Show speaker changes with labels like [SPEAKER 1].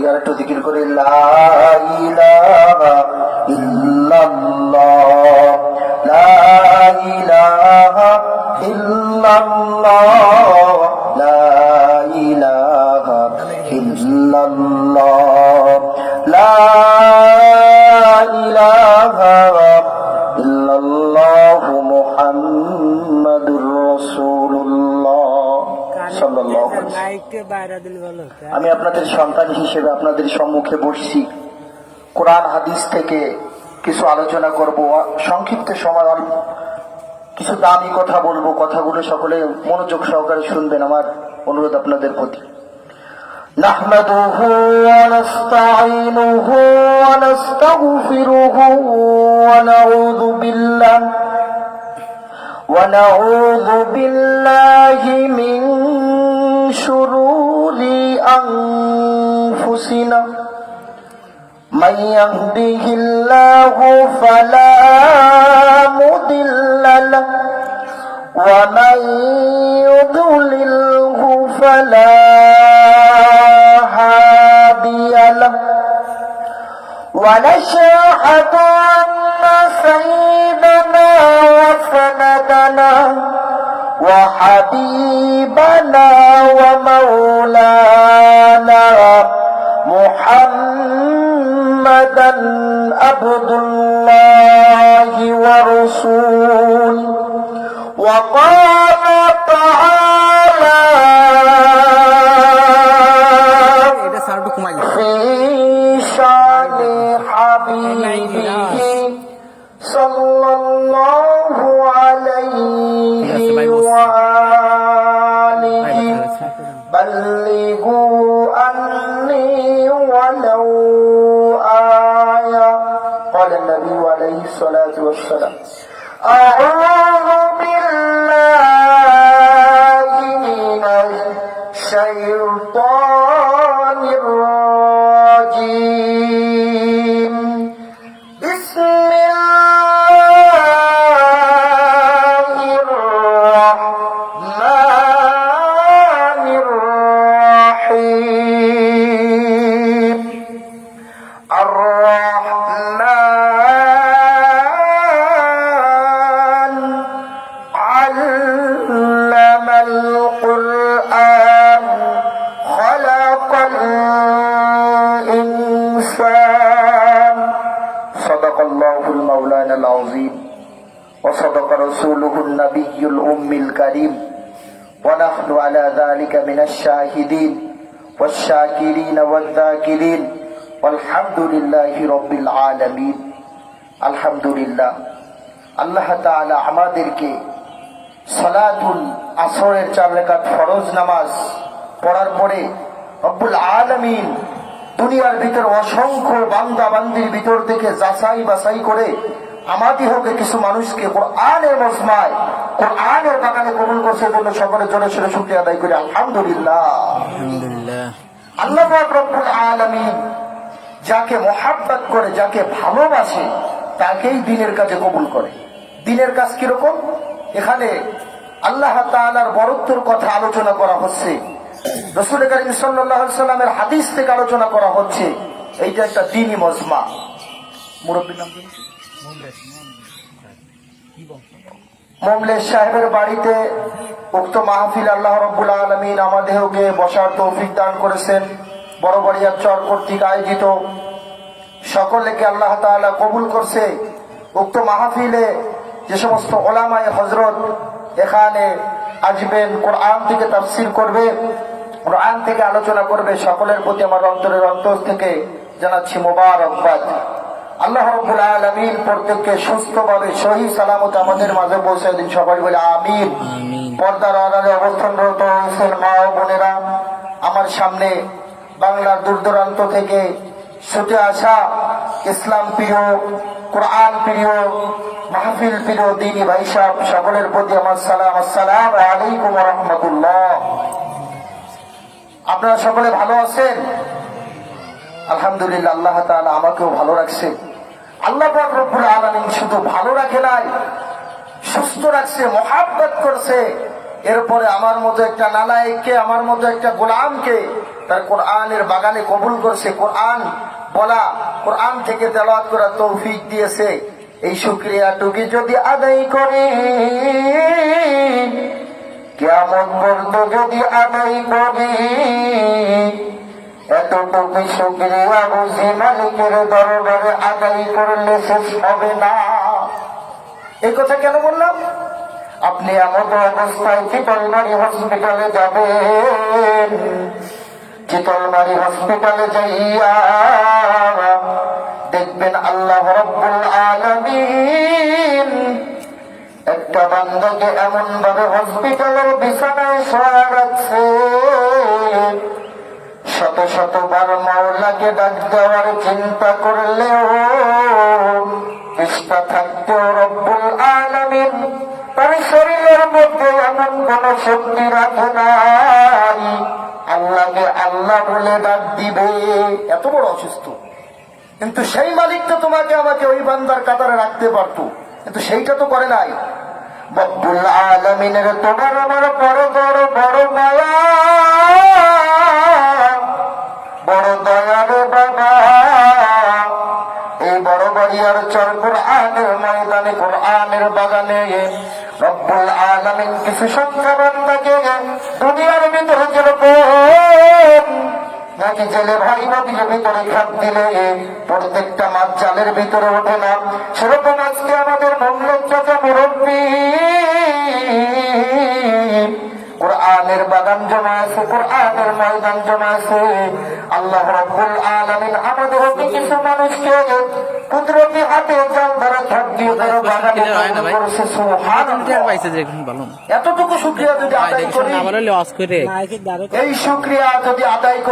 [SPEAKER 1] আর একটু জিকির করে লা ইলাহা ইল্লাল্লাহ, লা ইলাহা ইল্লাল্লাহ, লা ইলাহা ইল্লাল্লাহ, লা ইলাহা ইল্লাল্লাহ মুহাম্মাদুর রাসূলুল্লাহ সাল্লাল্লাহু আলাইহি ওয়াসাল্লাম। আমি আপনাদের সন্তান হিসেবে আপনাদের সম্মুখে বসছি, কোরআন হাদিস থেকে কিছু আলোচনা করব। সংক্ষিপ্ত সময় কিছু দামি কথা বলবো, কথাগুলো সকলে মনোযোগ সহকারে শুনবেন, আমার অনুরোধ আপনাদের প্রতি। নাহমাদুহু ওয়া নাস্তাঈনুহু ওয়া নাস্তাগফিরুহু ওয়া নাউযু বিল্লাহি মিন শুরুরি আনফুসিনা মান ইয়াহদিহিল্লাহু ফালা মুদিল্লা লাহু ওয়া মান ইউদ্লিলহু ফালা হাদিয়া লাহু ওয়া নাশহাদু আন্না সাইয়্যিদানা ওয়া সানাদানা ওয়া হাবিবানা ওয়া মাওলানা মুহাম্মাদান আবদুল্লাহি ওয়া রাসূলুহু ওয়া ক্বালা তাআলা ফি শানি হাবিবিহি সাল্লাল্লাহু আলাইহি ওয়া আলিহি বাল্লিগু আন্নি ওয়ালাউ আয়া। قال النبي عليه الصلاة والسلام أعوذ بالله من الشيطان الرجيم بسم الله الرحمن الرحيم الرحمن علم القرآن خلق الإنسان صدق الله المولانا العظيم وصدق رسوله النبي الأمي الكريم ونحن على ذلك من الشاهدين والشاكرين والذاكرين والحمد لله رب العالمين। আলহামদুলিল্লাহ, আল্লাহ তাআলা আমাদেরকে সালাতুল আসরের 4 রাকাত ফরজ নামাজ পড়ার পরে রব্বুল আলামিন দুনিয়ার ভিতর অসংখ্য বান্দা বান্দির ভিতর থেকে যাচাই বাছাই করে আমাদিহকে কিছু মানুষকে কোরআনের মজমায় কোরআনের বাগানে কবুল করছে। জন্য সকলের জন্য সেটা শুকরিয়া আদায় করি আলহামদুলিল্লাহ। আল্লাহ পাক রব্বুল আলামিন যাকে মোহাব্বত করে, যাকে ভালোবাসে, তাকেই দিনের কাজে কবুল করে। দিনের কাজ কিরকম? এখানে আল্লাহ তাআলার বরত্বের কথা আলোচনা করা হচ্ছে, রাসূল করিম সাল্লাল্লাহু আলাইহি সাল্লামের হাদিস থেকে আলোচনা করা হচ্ছে। এইটা একটা দ্বীনি মজমা। মুরব্বির নাম কি? মোমলেশ সাহেবের বাড়িতে উক্ত মাহফিল আল্লাহ রাব্বুল আলামিন আমাদেরকে বসার তৌফিক দান করেছেন। বড়বাড়িয়া চর কর্তৃক আয়োজিত, সকলকে আল্লাহ তাআলা কবুল করছে। উক্ত মাহফিলে যে সমস্ত ওলামায়ে হযরত এখানে আসবেন, কোরআন থেকে তাফসীর করবে, কোরআন থেকে আলোচনা করবে, সকলের প্রতি আমার অন্তরের অন্তর থেকে জানাচ্ছি মোবারকবাদ। আল্লাহ রাব্বুল আলামিন প্রত্যেককে সুস্থভাবে সহি সালামত আমাদের মাঝে পৌঁছে দিন, সবাই বলে আমিন। পর্দার আড়ালে অবস্থানরত হয়েছেন মা ও বোনেরা, আমার সামনে বাংলার দূর দূরান্ত থেকে ছুটে আসা ইসলাম প্রিয়, কোরআন প্রিয়, মাহফিল প্রিয় দ্বীনি ভাই সাহেব, সকলের প্রতি আমার সালাম। আসসালামু আলাইকুম ওয়া রাহমাতুল্লাহ। আপনারা সকলে ভালো আছেন? আলহামদুলিল্লাহ, আল্লাহ তাআলা আমাকেও ভালো রাখছে। আল্লাহ পাক রব্বুল আলামিন শুধু ভালো রাখে নাই, সুস্থ রাখছে, মহাব্বত করছে। এরপরে আমার মতো একটা নালায়েককে, আমার মতো একটা গোলামকে তার কোরআনের বাগানে কবুল করছে, কোরআন বলা, কোরআন থেকে তেলাওয়াত করার তৌফিক দিয়েছে। এই শুকরিয়াটুকু যদি আদায় করে, কিয়ামত পর্যন্ত যদি আদায় করে, এতটুকু শুকরিয়া বুঝি মালিকের দরবারে আদায় করলে শেষ হবে না। এই কথা কেন বললাম? আপনি এমন অবস্থায় চিতলমারি হসপিটালে যাবেন, চিতলমারি হসপিটালে যাইয়া দেখবেন আল্লাহ রাব্বুল আলামিন একটা বান্দাকে এমন ভাবে হসপিটালের বিছানায় শোয়া রাখছে, শত শতবার মাওলাকে ডাক দেওয়ার চিন্তা করলেও, চেষ্টা থাকতেও রব্বুল আলামিন তার শরীরের মধ্যে এমন কোন শক্তি রাখে নাই আল্লাহকে আল্লাহ বলে ডাক দিবে। এত বড় অসুস্থ, কিন্তু সেই মালিক তো তোমাকে আমাকে ওই বান্দার কাতারে রাখতে পারতো, কিন্তু সেইটা তো করে নাই। রব্বুল আলামিনের তোমার আমার বড় বড় বড় মায়া, বড় দয়া রে বাবা। এই বড় বাড়িয়ার চর কোরআনের ময়দানে, কোরআনের বাগানে রব্বুল আলামিন কিছু সংখ্যা বান্দাকে দুনিয়ার ভিতরে যেরকম নাকি জেলে ভাই নদীর ভিতরে খাপ দিলে প্রত্যেকটা মাছ জালের ভিতরে ওঠে না, সেরকম আজকে আমাদের মমলক চাচা মুরব্বী কোরআনের বাগান জমা আছে, কোরআনের ময়দান জমা আছে। আল্লাহ রাব্বুল আলামিন আমাদের কিছু মানুষকে কুদরতি হাতে জাল ধরা খাপ দিয়ে তারা বাগানে করেছে। সুবহানাল্লাহ। এতটুকু শুকরিয়া যদি আদায় করি, এই শুকরিয়া যদি আদায়